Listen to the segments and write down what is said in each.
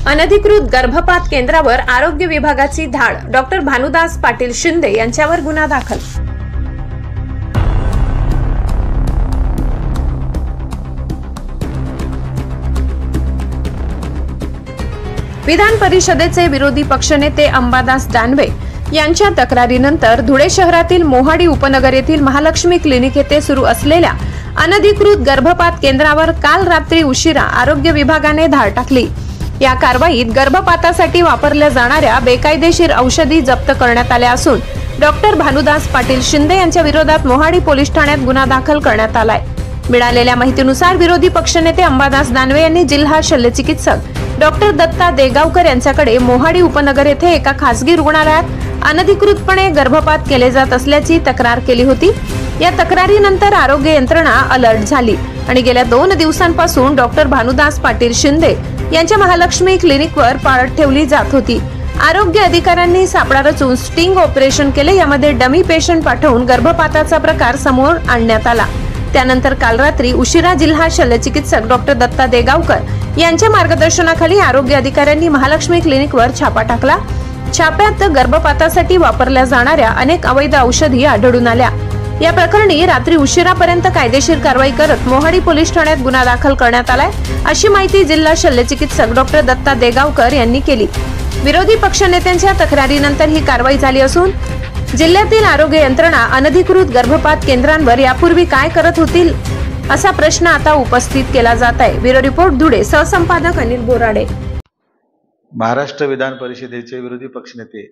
अनधिकृत गर्भपात केंद्रावर आरोग्य विभागाची धाड। डॉक्टर भानुदास पाटील शिंदे यांच्यावर गुन्हा दाखल। विधान परिषदेचे विरोधी पक्षनेते अंबादास दानवे यांच्या तक्रारीनंतर धुळे शहरातील मोहाडी उपनगर येथील महालक्ष्मी क्लिनिक येथे सुरू असलेल्या अनधिकृत गर्भपात केंद्रावर काल रात्री उशिरा आरोग्य विभागाने धाड टाकली। या कारवाईत गर्भपातासाठी वापरल्या जाणाऱ्या बेकायदेशीर औषधी जप्त करण्यात आल्या असून डॉक्टर भानुदास पाटील शिंदे यांच्या विरोधात मोहाडी पोलीस ठाण्यात गुन्हा दाखल करण्यात आलाय। मिळालेल्या माहितीनुसार विरोधी पक्षनेते अंबादास दानवे यांनी जिल्हा शल्यचिकित्सक डॉक्टर दत्ता देगावकर यांच्याकडे मोहाडी उपनगर येथे एका खासगी रुग्णालयात अनधिकृतपणे गर्भपात केले जात असल्याची तक्रार केली होती। या तक्रारीनंतर आरोग्य यंत्रणा अलर्ट झाली आणि गेल्या 2 दिवसांपासून डॉक्टर भानुदास पाटील शिंदे यांच्या महालक्ष्मी क्लिनिकवर पाळत ठेवली जात होती। आरोग्य अधिकाऱ्यांनी सापळा रचून स्टिंग ऑपरेशन केले। यामध्ये डमी पेशंट पाठवून गर्भपाताचा प्रकार समोर आणण्यात आला। त्यानंतर काल रात्री उशिरा जिल्हा शल्यचिकित्सक डॉक्टर दत्ता देगावकर यांच्या मार्गदर्शनाखाली आरोग्य अधिकाऱ्यांनी महालक्ष्मी क्लिनिकवर छापा टाकला। छाप्यात गर्भपातासाठी वापरल्या जाणाऱ्या अनेक अवैध औषधी आढळून आल्या। या प्रकरणी रात्री उशिरापर्यंत कायदेशीर कारवाई करत मोहाडी पोलीस ठाण्यात गुन्हा दाखल करण्यात आलाय, अशी माहिती जिल्हा शल्यचिकित्सक डॉक्टर दत्ता देगावकर यांनी केली। विरोधी पक्षनेत्यांच्या तक्रारीनंतर ही कारवाई झाली असून जिल्ह्यातील आरोग्य यंत्रणा अनधिकृत गर्भपात केंद्रांवर यापूर्वी काय करत होतील असा प्रश्न आता उपस्थित केला जात आहे। ब्युरो रिपोर्ट धुळे, सहसंपादक अनिल बोराडे। महाराष्ट्र विधान परिषदेचे विरोधी पक्षनेते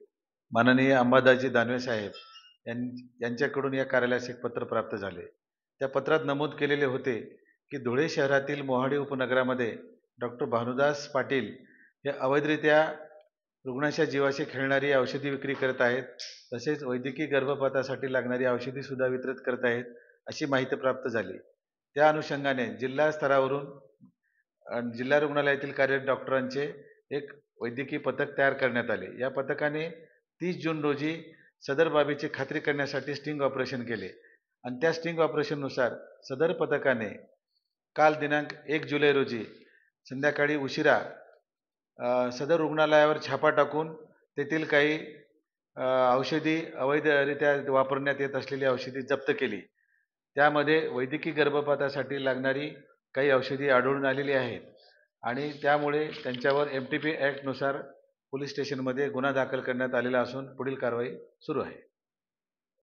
माननीय अंबादासजी दानवे साहेब यांच्याकडून या कार्यालयास एक पत्र प्राप्त झाले। त्या पत्रात नमूद केलेले होते की धुळे शहरातील मोहाडी उपनगरामध्ये डॉक्टर भानुदास पाटील हे अवैधरित्या रुग्णाच्या जीवाशी खेळणारी औषधी विक्री करत आहेत, तसेच वैद्यकीय गर्भपातासाठी लागणारी औषधी सुद्धा वितरित करत आहेत, अशी माहिती प्राप्त झाली। त्या अनुषंगाने जिल्हा स्तरावरून जिल्हा रुग्णालयातील कार्यरत डॉक्टरांचे एक वैद्यकीय पथक तयार करण्यात आले। या पथकाने 30 जून रोजी सदर बाबीची खात्री करण्यासाठी स्टिंग ऑपरेशन केले आणि त्या स्टिंग ऑपरेशननुसार सदर पथकाने काल दिनांक 1 जुलै रोजी संध्याकाळी उशिरा सदर रुग्णालयावर छापा टाकून तेथील काही औषधी अवैधरित्या वापरण्यात येत असलेली औषधी जप्त केली। त्यामध्ये वैद्यकीय गर्भपातासाठी लागणारी काही औषधी आढळून आलेली आहेत आणि त्यामुळे त्यांच्यावर MTP ॲक्टनुसार पोलीस स्टेशनमध्ये गुन्हा दाखल करण्यात आलेला असून पुढील कारवाई सुरू आहे।